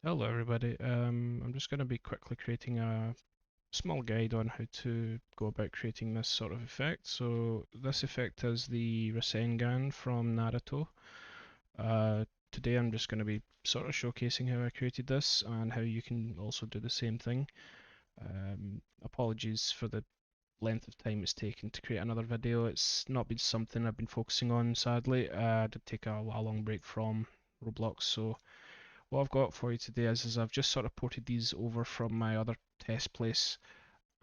Hello everybody. I'm just going to be quickly creating a small guide on how to go about creating this sort of effect. So this effect is the Rasengan from Naruto. Today I'm just going to be sort of showcasing how I created this and how you can also do the same thing. Apologies for the length of time it's taken to create another video. It's not been something I've been focusing on, sadly. I did take a long break from Roblox, so what I've got for you today is I've just sort of ported these over from my other test place,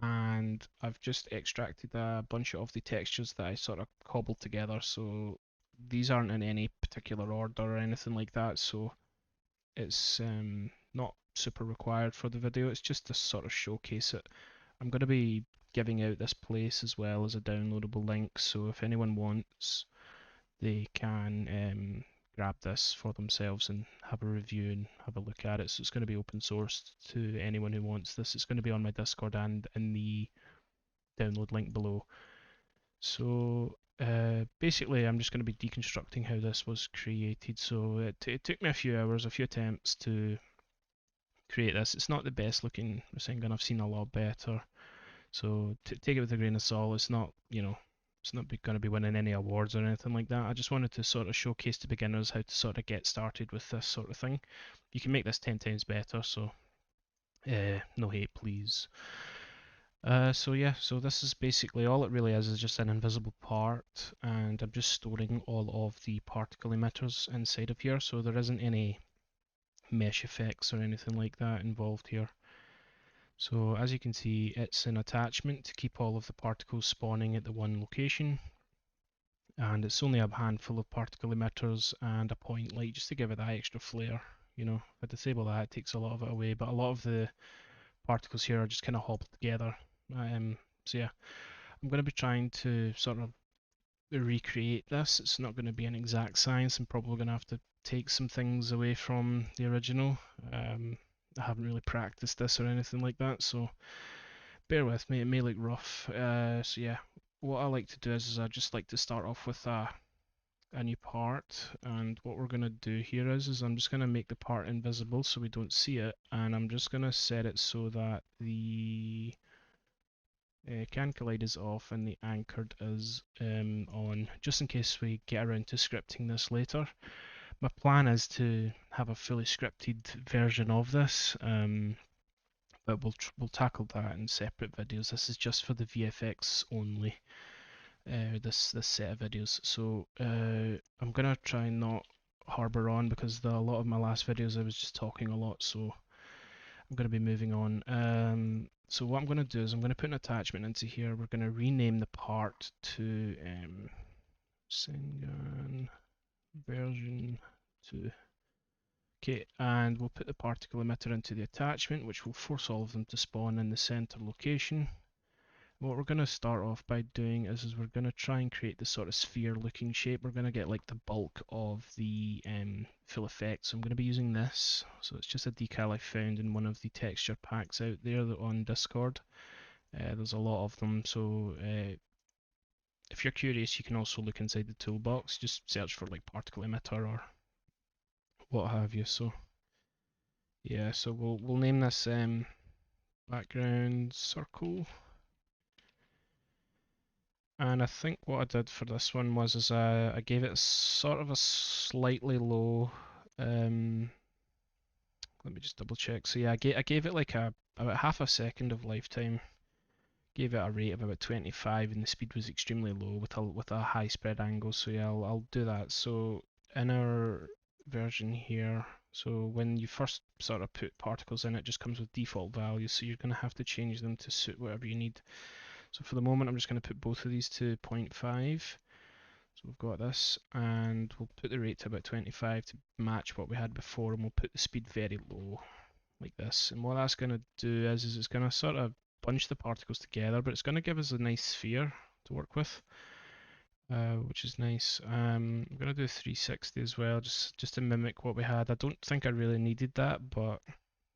and I've just extracted a bunch of the textures that I sort of cobbled together. So these aren't in any particular order or anything like that, so it's not super required for the video. It's just to sort of showcase it. I'm going to be giving out this place as well as a downloadable link, so if anyone wants, they can grab this for themselves and have a review and have a look at it. So it's going to be open sourced to anyone who wants this. It's going to be on my Discord and in the download link below. So basically, I'm just going to be deconstructing how this was created. So it took me a few hours, a few attempts to create this. It's not the best looking Rasengan. I've seen a lot better. So take it with a grain of salt. It's not, it's not going to be winning any awards or anything like that. I just wanted to sort of showcase to beginners how to sort of get started with this sort of thing. You can make this 10 times better, so no hate, please. So yeah, so this is basically all it really is just an invisible part, and I'm just storing all of the particle emitters inside of here, so there isn't any mesh effects or anything like that involved here. So as you can see, it's an attachment to keep all of the particles spawning at the one location, and it's only a handful of particle emitters and a point light just to give it that extra flair. If I disable that, it takes a lot of it away, but a lot of the particles here are just kind of hobbled together. So yeah, I'm going to be trying to sort of recreate this. It's not going to be an exact science. I'm probably going to have to take some things away from the original. I haven't really practiced this or anything like that, so bear with me. It may look rough. So yeah, what I like to do is I just like to start off with a new part, and what we're going to do here is I'm just going to make the part invisible so we don't see it, and I'm just going to set it so that the can collide is off and the anchored is on, just in case we get around to scripting this later. My plan is to have a fully scripted version of this, but we'll tackle that in separate videos. This is just for the VFX only. This set of videos. So I'm gonna try and not harbour on because a lot of my last videos I was just talking a lot. So I'm gonna be moving on. So what I'm gonna do is I'm gonna put an attachment into here. We're gonna rename the part to Rasengan version 2. Okay, and we'll put the particle emitter into the attachment, which will force all of them to spawn in the center location. What we're going to start off by doing is we're going to try and create this sort of sphere looking shape. We're going to get like the bulk of the full effect. So I'm going to be using this. So it's just a decal I found in one of the texture packs out there on Discord. There's a lot of them, so if you're curious you can also look inside the toolbox. Just search for like particle emitter or what have you. So yeah, so we'll name this background circle. And I think what I did for this one was I gave it sort of a slightly low. Um, Let me just double check. So yeah, I gave it like about half a second of lifetime. Gave it a rate of about 25, and the speed was extremely low with a high spread angle. So yeah, I'll do that. So in our version here, so when you first sort of put particles in, it just comes with default values. So you're gonna have to change them to suit whatever you need. So for the moment, I'm just going to put both of these to 0.5. So we've got this, and we'll put the rate to about 25 to match what we had before, and we'll put the speed very low, like this. And what that's going to do is it's going to sort of bunch the particles together, but it's going to give us a nice sphere to work with, which is nice. I'm going to do 360 as well, just to mimic what we had. I don't think I really needed that, but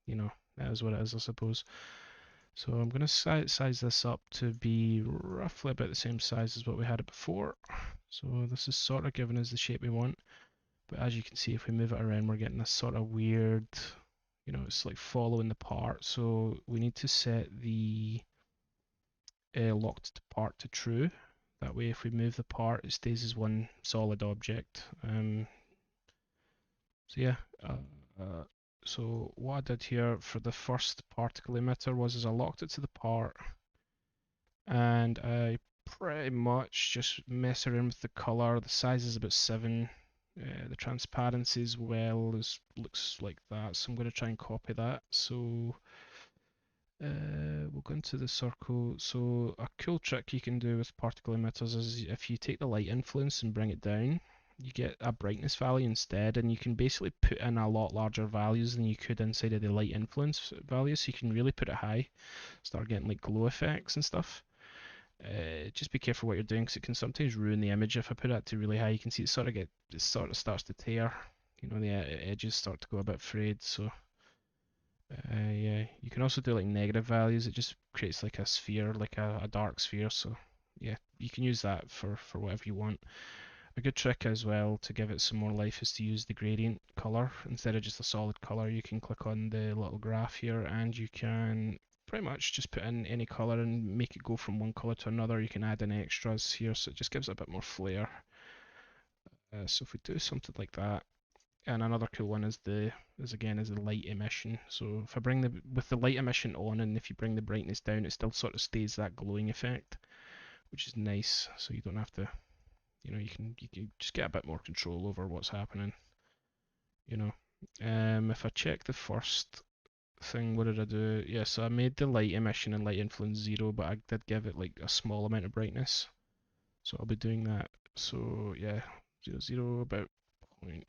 that is what it is, I suppose. So I'm going to size this up to be roughly about the same size as what we had it before. So this is sort of giving us the shape we want. But as you can see, if we move it around, we're getting this sort of weird, it's like following the part. So we need to set the locked to part to true. That way, if we move the part, it stays as one solid object. So yeah, uh, so what I did here for the first particle emitter was I locked it to the part, and I pretty much just mess around with the color. The size is about 7. The transparency as well looks like that. So I'm going to try and copy that. So we'll go into the circle. So a cool trick you can do with particle emitters is if you take the light influence and bring it down, you get a brightness value instead, and you can basically put in a lot larger values than you could inside of the light influence value. So you can really put it high, start getting like glow effects and stuff. Just be careful what you're doing because it can sometimes ruin the image. If I put that to really high, you can see it sort of starts to tear. The edges start to go a bit frayed. So yeah, you can also do like negative values. It just creates like a sphere, like a dark sphere. So yeah, you can use that for whatever you want. A good trick as well to give it some more life is to use the gradient color instead of just a solid color. You can click on the little graph here and you can pretty much just put in any color and make it go from one color to another. You can add in extras here, so it just gives it a bit more flair. So if we do something like that, and another cool one is the light emission. So if I bring with the light emission on, and if you bring the brightness down, it still sort of stays that glowing effect, which is nice. So you don't have to, you can just get a bit more control over what's happening. If I check the first thing, what did I do? Yeah, so I made the light emission and light influence 0, but I did give it like a small amount of brightness. So I'll be doing that. So yeah, 0, 0, about 1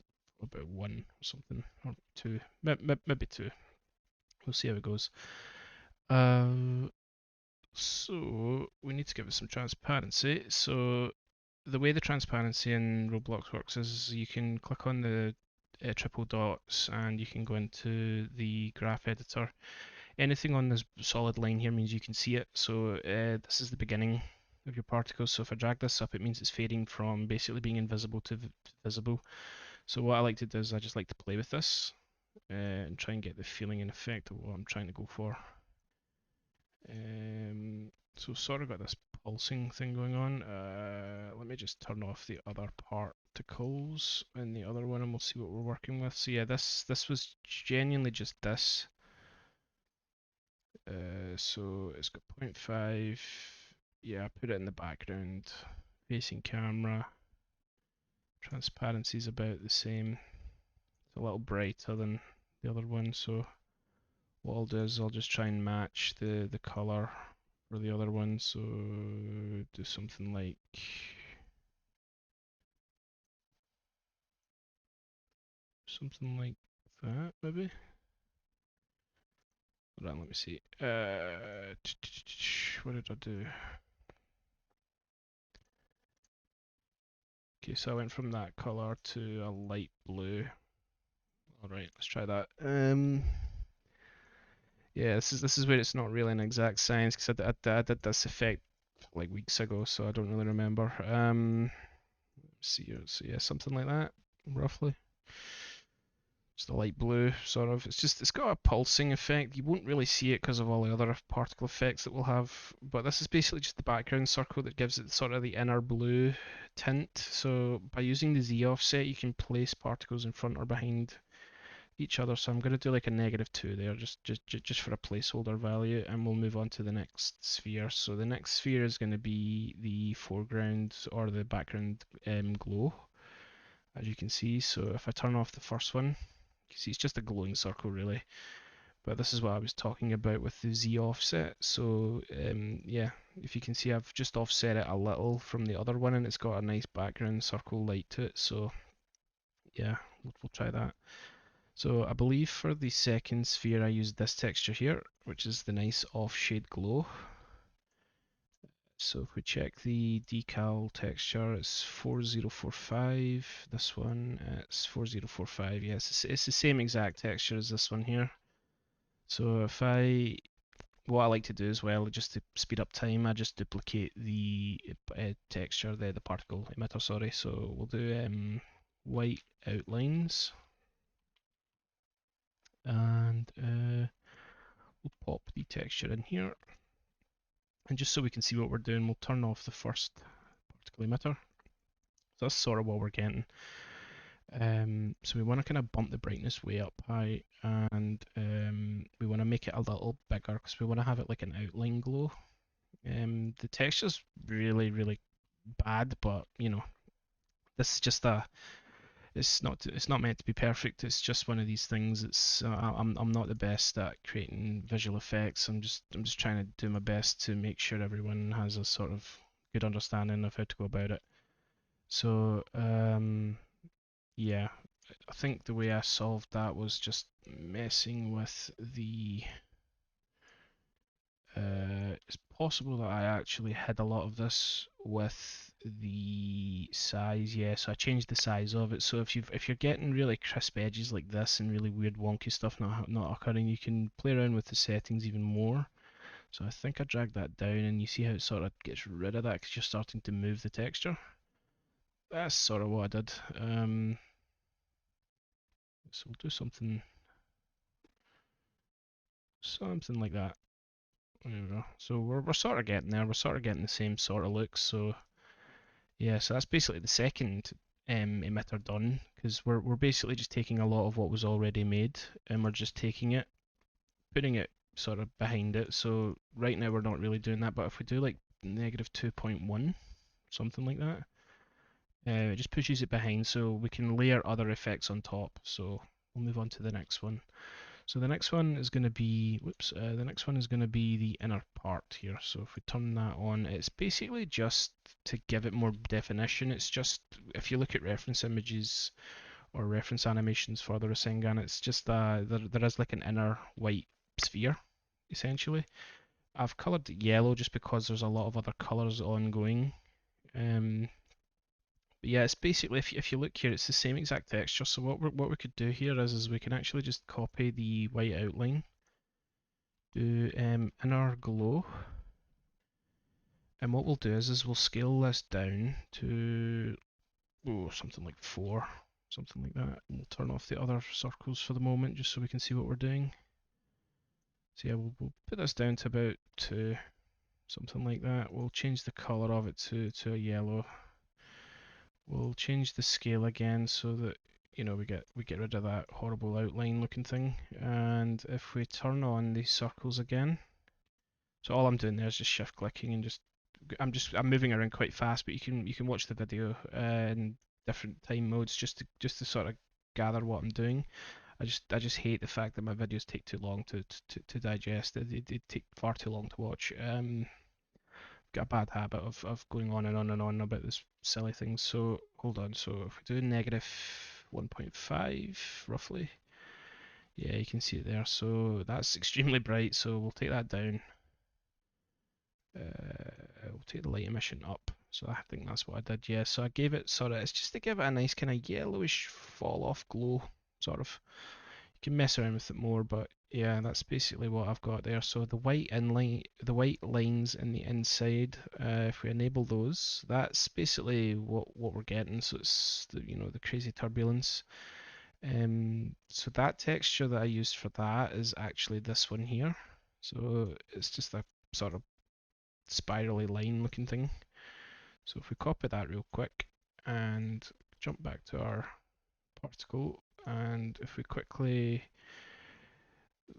or something, or 2, maybe 2. We'll see how it goes. So we need to give it some transparency. So the way the transparency in Roblox works is you can click on the triple dots and you can go into the graph editor. Anything on this solid line here means you can see it. So this is the beginning of your particles. So if I drag this up, it means it's fading from basically being invisible to visible. So what I like to do is I just like to play with this and try and get the feeling and effect of what I'm trying to go for. So sort of got this pulsing thing going on. Let me just turn off the other particles in the other one and we'll see what we're working with. So yeah, this was genuinely just this. So it's got 0.5. Yeah, I put it in the background. Facing camera. Transparency is about the same. It's a little brighter than the other one, so what I'll do is I'll just try and match the color for the other one. So do something like that, maybe. Hold on, let me see. What did I do? Okay, so I went from that color to a light blue. All right, let's try that. Yeah, this is where it's not really an exact science because I did this effect like weeks ago, so I don't really remember. Let's see here. So yeah, something like that, roughly. It's the light blue, sort of. It's got a pulsing effect. You won't really see it because of all the other particle effects that we'll have, but this is basically just the background circle that gives it sort of the inner blue tint. So by using the Z offset, you can place particles in front or behind each other. So I'm going to do like a -2 there, just for a placeholder value, and we'll move on to the next sphere. So the next sphere is going to be the foreground or the background glow, as you can see. So if I turn off the first one, you see it's just a glowing circle really, but this is what I was talking about with the Z offset. So yeah, if you can see I've just offset it a little from the other one and it's got a nice background circle light to it. So yeah, we'll try that. So I believe for the second sphere I used this texture here, which is the nice off shade glow. So if we check the decal texture, it's 4045. This one, it's 4045. Yes, it's the same exact texture as this one here. So what I like to do as well, just to speed up time, I just duplicate the texture, the particle emitter, sorry. So we'll do white outlines. And key texture in here. And just so we can see what we're doing, we'll turn off the first particle emitter. So that's sort of what we're getting. So we want to kind of bump the brightness way up high, and we want to make it a little bigger because we want to have it like an outline glow. The texture's really, really bad, but you know, this is just a. It's not meant to be perfect. It's just one of these things. I'm not the best at creating visual effects. I'm just trying to do my best to make sure everyone has a sort of good understanding of how to go about it. So yeah, I think the way I solved that was just messing with the. It's possible that I actually hid a lot of this with the size. Yeah, so I changed the size of it. So if you're getting really crisp edges like this and really weird wonky stuff not occurring, you can play around with the settings even more. So I think I dragged that down, and you see how it sort of gets rid of that because you're starting to move the texture. That's sort of what I did. So we'll do something like that. There we go. So we're sort of getting there. We're sort of getting the same sort of look. So yeah, so that's basically the second emitter done, because we're basically just taking a lot of what was already made, and we're just taking it, putting it sort of behind it. So right now we're not really doing that, but if we do like negative 2.1, something like that, it just pushes it behind, so we can layer other effects on top. So we'll move on to the next one. So the next one is going to be, the next one is going to be the inner part here. So if we turn that on, it's basically just to give it more definition. It's just, if you look at reference images or reference animations for the Rasengan, it's just there is like an inner white sphere, essentially. I've coloured it yellow just because there's a lot of other colours ongoing. But yeah, it's basically, if you look here, it's the same exact texture. So what we could do here is we can actually just copy the white outline, do inner glow, and what we'll do is we'll scale this down to something like 4, something like that. And we'll turn off the other circles for the moment just so we can see what we're doing. So yeah, we'll put this down to about 2, something like that. We'll change the color of it to a yellow. We'll change the scale again so that we get rid of that horrible outline looking thing. And if we turn on these circles again, so all I'm doing there is just shift clicking and I'm moving around quite fast, but you can watch the video in different time modes just to sort of gather what I'm doing. I just hate the fact that my videos take too long to digest. They take far too long to watch. Got a bad habit of going on and on and on about this silly thing. So hold on. So if we do negative 1.5 roughly, yeah, you can see it there. So that's extremely bright. So we'll take that down. We'll take the light emission up. So I think that's what I did. Yeah. So I gave it it's just to give it a nice kind of yellowish fall off glow, sort of. You can mess around with it more, but yeah, that's basically what I've got there. So the white lines in the inside, if we enable those, that's basically what we're getting. So it's the crazy turbulence. So that texture that I used for that is actually this one here. So it's just a sort of spirally line looking thing. So if we copy that real quick and jump back to our particle, and if we quickly,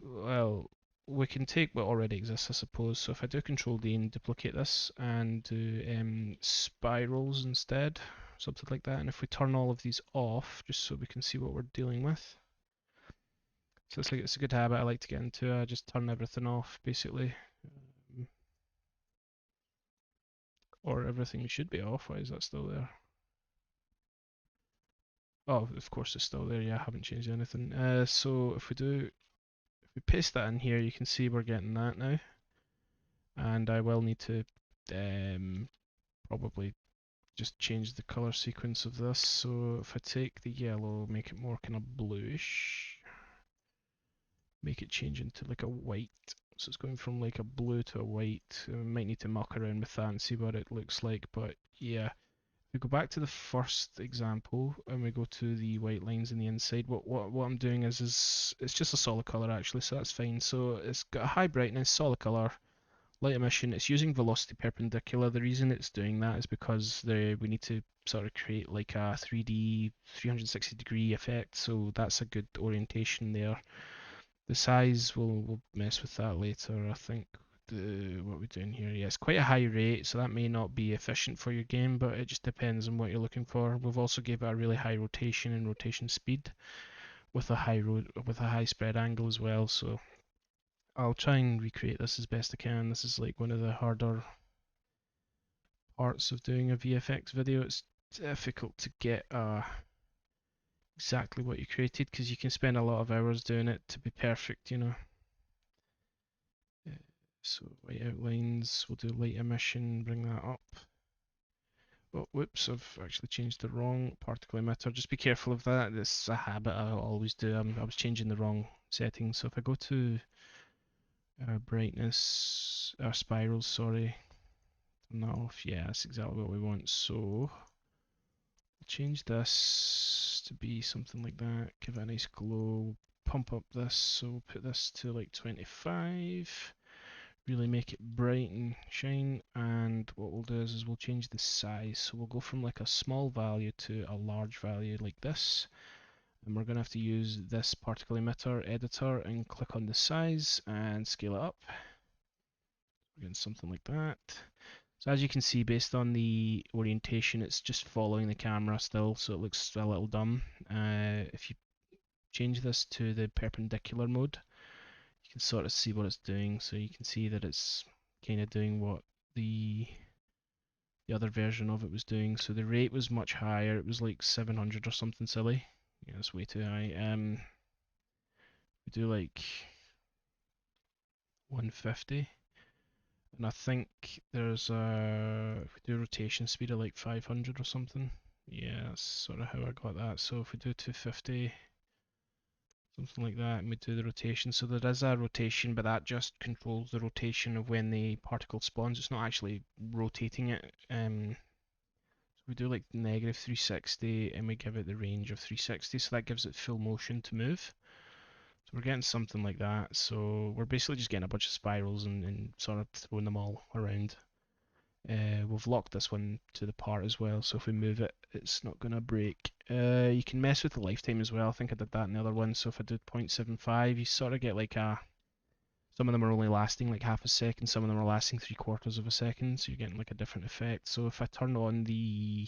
well, we can take what already exists, I suppose. So if I do Control D and duplicate this and do spirals instead, something like that, and if we turn all of these off, just so we can see what we're dealing with. So it's a good habit I like to get into. I just turn everything off, basically. Or everything should be off. Why is that still there? Oh, of course it's still there. Yeah, I haven't changed anything. So if we paste that in here, you can see we're getting that now. And I will need to probably just change the color sequence of this. So if I take the yellow, make it more kind of bluish, make it change into like a white. So it's going from like a blue to a white. I might need to muck around with that and see what it looks like. But yeah, we go back to the first example and we go to the white lines in the inside, what I'm doing is it's just a solid color actually, so that's fine. So it's got a high brightness, solid color, light emission. It's using velocity perpendicular. The reason it's doing that is because we need to sort of create like a 3D 360 degree effect, so that's a good orientation there. The size, we'll mess with that later. I think what we're doing here, yeah, it's quite a high rate, so that may not be efficient for your game, but it just depends on what you're looking for. We've also gave it a really high rotation and rotation speed with a high spread angle as well. So I'll try and recreate this as best I can. This is like one of the harder parts of doing a VFX video. It's difficult to get exactly what you created because you can spend a lot of hours doing it to be perfect, you know. So white outlines, we'll do light emission, bring that up. Oh, whoops, I've actually changed the wrong particle emitter. Just be careful of that. This is a habit I always do. I was changing the wrong settings. So if I go to brightness, spirals, sorry, turn that off. Yeah, that's exactly what we want. So we'll change this to be something like that. Give it a nice glow. Pump up this. So we'll put this to like 25. Really make it bright and shine, and what we'll do is we'll change the size, so we'll go from like a small value to a large value like this, and we're going to have to use this particle emitter editor and click on the size and scale it up. We're getting something like that. So as you can see, based on the orientation, it's just following the camera still, so it looks a little dumb. If you change this to the perpendicular mode, you can sort of see what it's doing. So you can see that it's kind of doing what the other version of it was doing. So the rate was much higher. It was like 700 or something silly. Yeah, it's way too high. We do like 150, and I think there's if we do rotation speed of like 500 or something. Yeah, that's sort of how I got that. So if we do 250, something like that, and we do the rotation. So there is a rotation, but that just controls the rotation of when the particle spawns. It's not actually rotating it. So we do like negative 360, and we give it the range of 360, so that gives it full motion to move. So we're getting something like that. So we're basically just getting a bunch of spirals and sort of throwing them all around. We've locked this one to the part as well, so if we move it, it's not going to break. You can mess with the lifetime as well. I think I did that in the other one. So if I did 0.75, you sort of get like some of them are only lasting like half a second, some of them are lasting 3/4 of a second, so you're getting like a different effect. So if I turn on the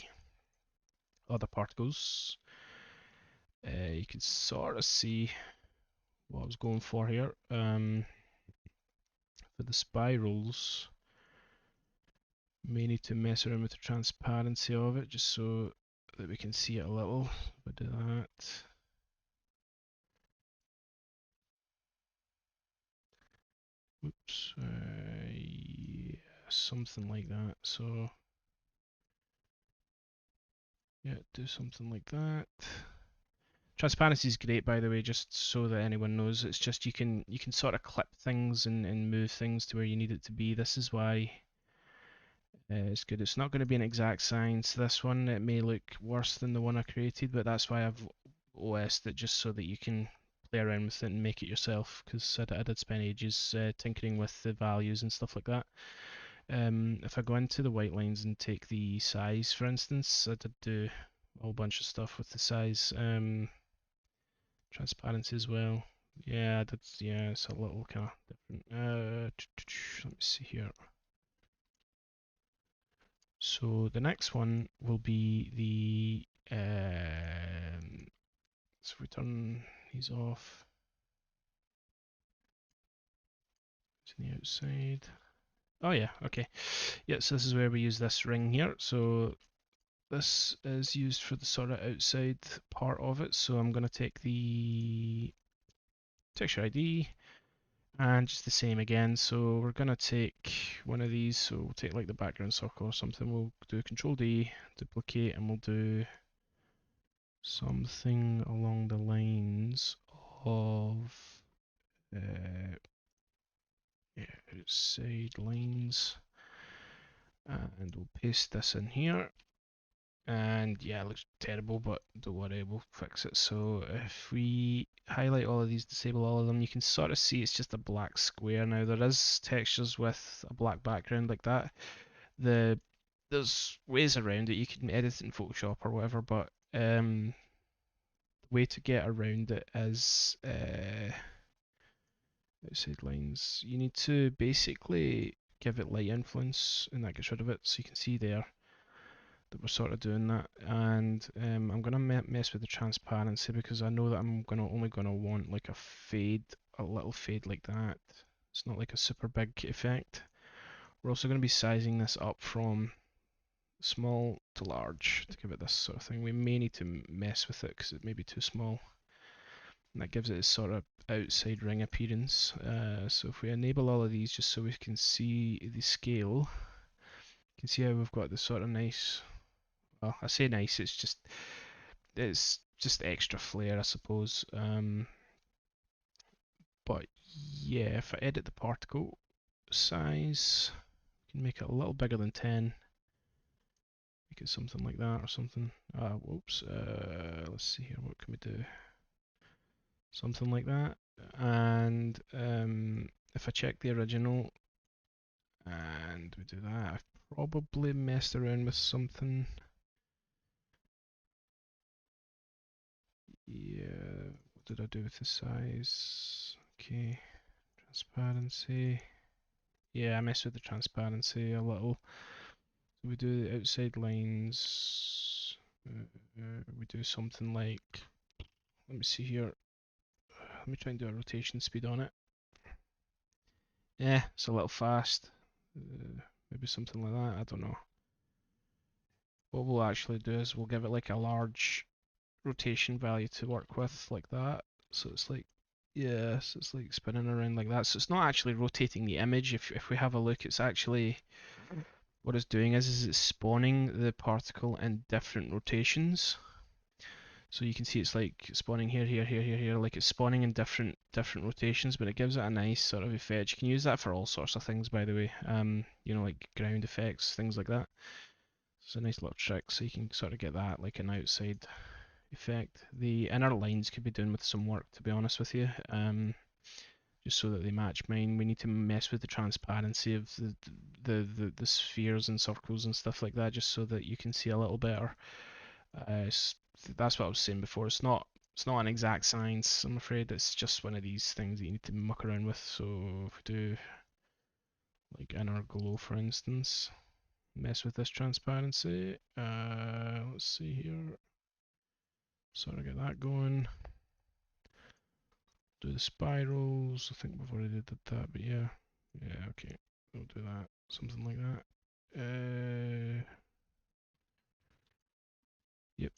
other particles, you can sort of see what I was going for here. For the spirals, may need to mess around with the transparency of it just so that we can see it a little. If I do that, oops, yeah, something like that. So yeah, do something like that. Transparency is great, by the way, just so that anyone knows. It's just you can sort of clip things and move things to where you need it to be. This is why it's good. It's not going to be an exact science, this one. It may look worse than the one I created, but that's why I've OS'd it, just so that you can play around with it and make it yourself, because I did spend ages tinkering with the values and stuff like that. If I go into the white lines and take the size, for instance, I did do a whole bunch of stuff with the size. Transparency as well. Yeah, that's yeah, it's a little kind of different. Let me see here. So the next one will be the so if we turn these off to the outside. Oh yeah, okay. Yeah, so this is where we use this ring here. So this is used for the sort of outside part of it. So I'm going to take the texture ID and just the same again. So we're going to take one of these. So we'll take like the background circle or something. We'll do Control D, duplicate, and we'll do something along the lines of yeah, outside lines, and we'll paste this in here. And yeah, it looks terrible, but don't worry, we'll fix it. So if we highlight all of these, disable all of them, you can sort of see it's just a black square now. There is textures with a black background like that. There's ways around it. You can edit it in Photoshop or whatever, but the way to get around it is outside lines. You need to basically give it light influence, and that gets rid of it. So you can see there that we're sort of doing that. And I'm gonna mess with the transparency because I know that I'm only gonna want like a little fade like that. It's not like a super big effect. We're also going to be sizing this up from small to large to give it this sort of thing. We may need to mess with it because it may be too small. And that gives it this sort of outside ring appearance. So if we enable all of these just so we can see the scale, you can see how we've got this sort of nice, well, I say nice, it's just extra flair, I suppose. But yeah, if I edit the particle size, we can make it a little bigger than 10. Make it something like that or something. Whoops. Let's see here. What can we do? Something like that. And if I check the original and we do that, I've probably messed around with something. Yeah. What did I do with the size? Okay. Transparency. Yeah, I messed with the transparency a little. So we do the outside lines. We do something like, let me see here. Let me try and do a rotation speed on it. Yeah, it's a little fast. Maybe something like that. I don't know. What we'll actually do is we'll give it like a large rotation value to work with, like that. So it's like, yeah, so it's like spinning around like that. So it's not actually rotating the image. If we have a look, it's actually what it's doing is it's spawning the particle in different rotations. So you can see it's like spawning here, here, here, here, here, like it's spawning in different rotations, but it gives it a nice sort of effect. You can use that for all sorts of things, by the way. You know, like ground effects, things like that. It's a nice little trick, so you can sort of get that like an outside effect. The inner lines could be doing with some work, to be honest with you. Just so that they match mine. We need to mess with the transparency of the spheres and circles and stuff like that, just so that you can see a little better. That's what I was saying before. It's not an exact science, I'm afraid. It's just one of these things that you need to muck around with. So if we do like inner glow, for instance, mess with this transparency. Let's see here. Sort of get that going. Do the spirals. I think we've already did that, but yeah, okay. We'll do that. Something like that. Yep.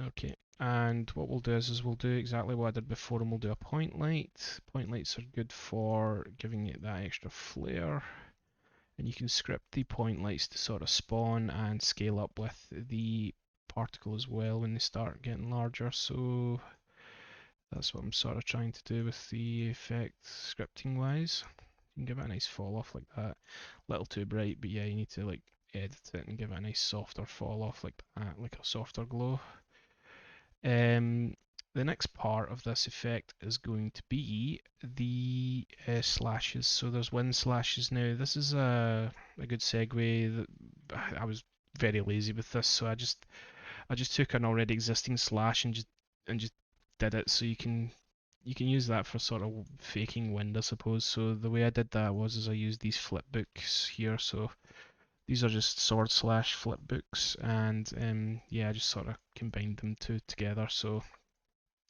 Okay. And what we'll do is we'll do exactly what I did before, and we'll do a point light. Point lights are good for giving it that extra flair. And you can script the point lights to sort of spawn and scale up with the particle as well when they start getting larger. So that's what I'm sort of trying to do with the effect scripting wise. You can give it a nice fall off like that. A little too bright, but yeah, you need to like edit it and give it a nice softer fall off like that, like a softer glow. The next part of this effect is going to be the slashes. So there's wind slashes now. This is a good segue. I was very lazy with this, so I just took an already existing slash and just did it. So you can use that for sort of faking wind, I suppose. So the way I did that was I used these flip books here. So these are just sword slash flip books, and yeah, I just sort of combined them two together. So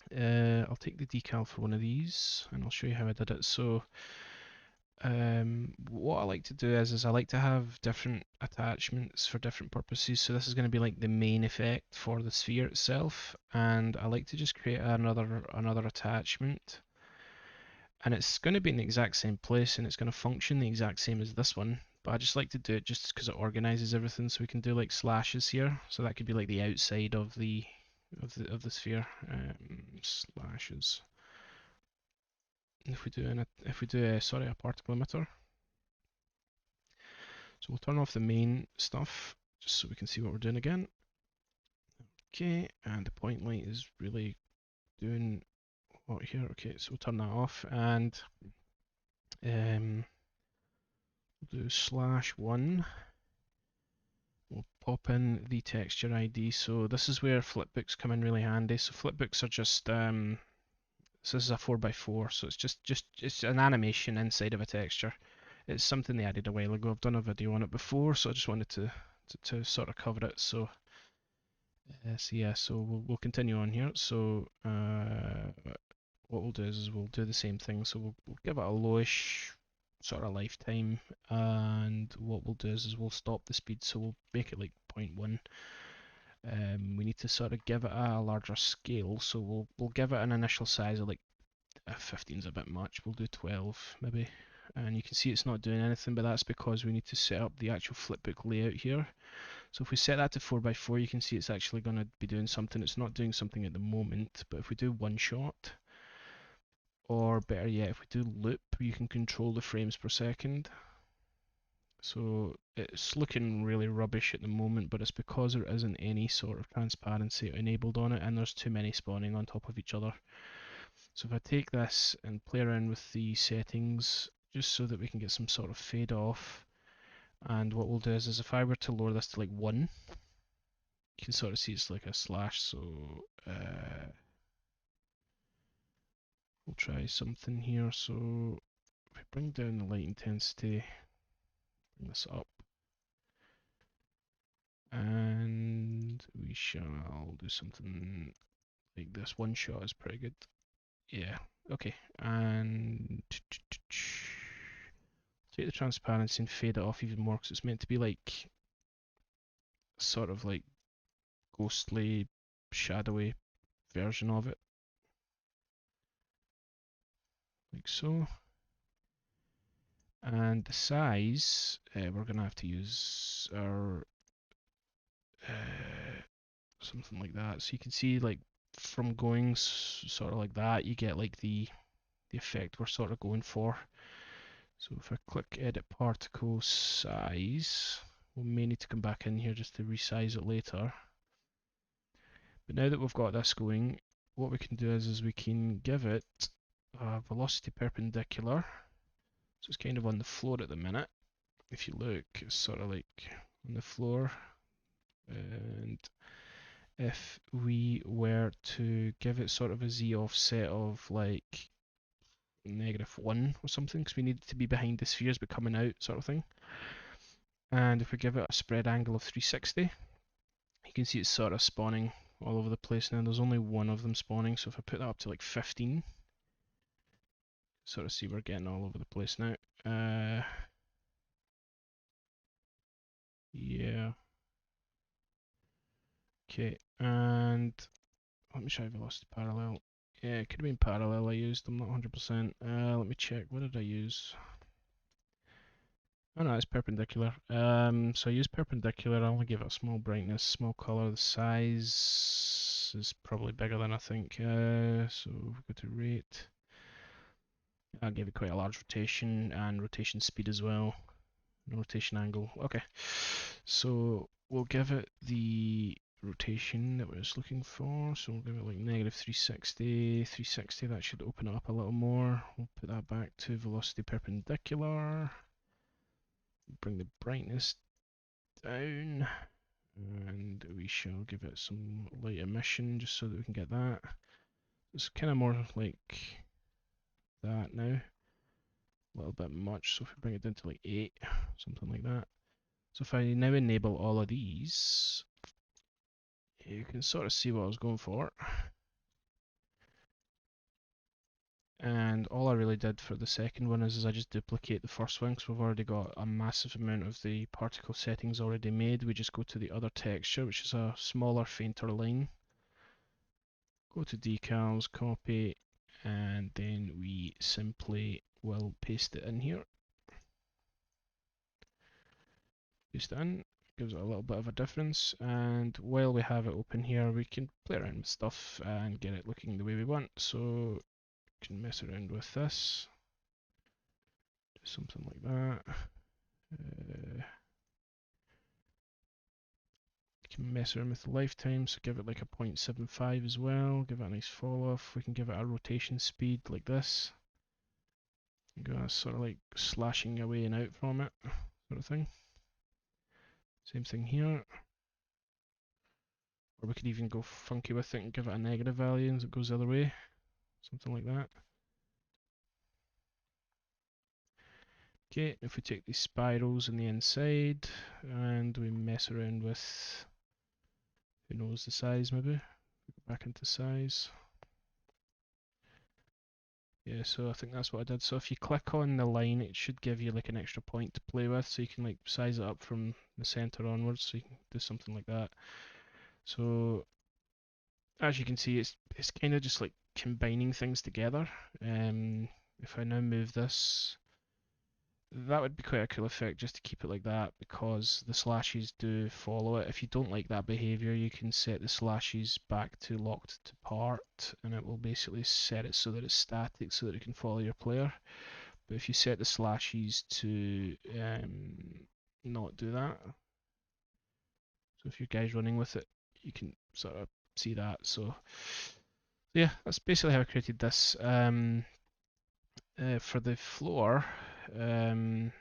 I'll take the decal for one of these, and I'll show you how I did it. So what I like to do is I like to have different attachments for different purposes. So this is going to be like the main effect for the sphere itself, and I like to just create another attachment, and it's going to be in the exact same place, and it's going to function the exact same as this one. But I just like to do it just because it organizes everything. So we can do like slashes here. So that could be like the outside of the sphere. Slashes. If we do a particle emitter, so we'll turn off the main stuff just so we can see what we're doing again. Okay, and the point light is really doing what here? Okay, so we'll turn that off and we'll do /1. We'll pop in the texture ID. So this is where flipbooks come in really handy. So flipbooks are just so this is a 4x4, so it's an animation inside of a texture. It's something they added a while ago. I've done a video on it before, so I just wanted to sort of cover it. So yeah, so we'll continue on here. So what we'll do is we'll do the same thing. So we'll give it a lowish sort of lifetime, and what we'll do is we'll stop the speed. So we'll make it like 0.1. We need to sort of give it a larger scale, so we'll give it an initial size of like 15's a bit much. We'll do 12 maybe. And you can see it's not doing anything, but that's because we need to set up the actual flipbook layout here. So if we set that to 4x4, you can see it's actually going to be doing something. It's not doing something at the moment, but if we do one shot, or better yet, if we do loop, you can control the frames per second. So it's looking really rubbish at the moment, but it's because there isn't any sort of transparency enabled on it, and there's too many spawning on top of each other. So if I take this and play around with the settings, just so that we can get some sort of fade off, and what we'll do is if I were to lower this to like 1, you can sort of see it's like a slash, so we'll try something here. So if we bring down the light intensity, bring this up, and we shall do something like this. One shot is pretty good. Yeah, okay, and take the transparency and fade it off even more, because it's meant to be like sort of like ghostly, shadowy version of it, like so. And the size, we're gonna have to use our something like that. So you can see, like, from going sort of like that, you get like the effect we're sort of going for. So if I click edit particle size, we may need to come back in here just to resize it later. But now that we've got this going, what we can do is we can give it a velocity perpendicular. So it's kind of on the floor at the minute. If you look, it's sort of like on the floor. And if we were to give it sort of a z offset of like -1 or something, because we need it to be behind the spheres but coming out sort of thing. And if we give it a spread angle of 360, you can see it's sort of spawning all over the place now. There's only one of them spawning, so if I put that up to like 15, sort of see we're getting all over the place now. Yeah. Okay, and let me try velocity parallel. Yeah, it could have been parallel I used, I'm not 100%. Let me check, what did I use? Oh no, it's perpendicular. So I use perpendicular, I only give it a small brightness, small color. The size is probably bigger than I think. So we go to rate. I'll give it quite a large rotation and rotation speed as well. Rotation angle. Okay. So we'll give it the rotation that we're just looking for. So we'll give it like -360. 360, that should open it up a little more. We'll put that back to velocity perpendicular. Bring the brightness down. And we shall give it some light emission just so that we can get that. It's kind of more like that now. A little bit much, so if we bring it down to like 8, something like that. So if I now enable all of these, you can sort of see what I was going for. And all I really did for the second one is I just duplicate the first one, because we've already got a massive amount of the particle settings already made. We just go to the other texture, which is a smaller, fainter line. Go to decals, copy, and then we simply will paste it in here. Paste it in, gives it a little bit of a difference, and while we have it open here, we can play around with stuff and get it looking the way we want. So can mess around with this, do something like that. can mess around with the lifetime, so give it like a 0.75 as well, give it a nice fall off. We can give it a rotation speed like this. Go sort of like slashing away and out from it, sort of thing. Same thing here. Or we could even go funky with it and give it a negative value as it goes the other way. Something like that. Okay, if we take these spirals on the inside and we mess around with, who knows, the size maybe. Go back into size. Yeah, so I think that's what I did. So if you click on the line, it should give you like an extra point to play with, so you can like size it up from the center onwards, so you can do something like that. So as you can see, it's kind of just like combining things together. If I now move this, that would be quite a cool effect just to keep it like that, because the slashes do follow it. If you don't like that behavior, you can set the slashes back to locked to part, and it will basically set it so that it's static so that it can follow your player. But if you set the slashes to not do that, so if your guy's running with it, you can sort of see that. So yeah, that's basically how I created this. For the floor, let me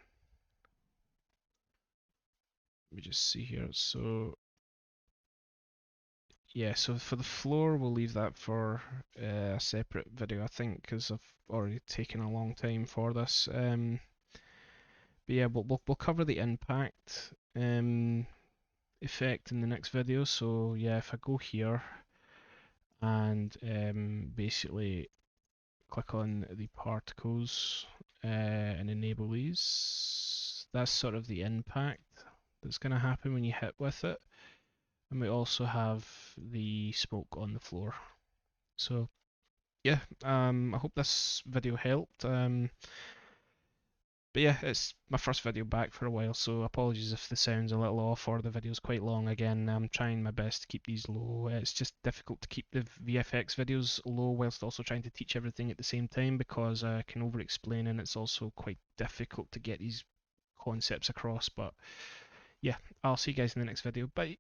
just see here. So yeah, so for the floor, we'll leave that for a separate video, I think, because I've already taken a long time for this. But yeah, we'll cover the impact effect in the next video. So yeah, if I go here and basically click on the particles and enable these, that's sort of the impact that's going to happen when you hit with it. And we also have the smoke on the floor. So yeah, I hope this video helped. But yeah, it's my first video back for a while, so apologies if the sound's a little off or the video's quite long. Again, I'm trying my best to keep these low. It's just difficult to keep the VFX videos low whilst also trying to teach everything at the same time, because I can over explain and it's also quite difficult to get these concepts across. But yeah, I'll see you guys in the next video. Bye.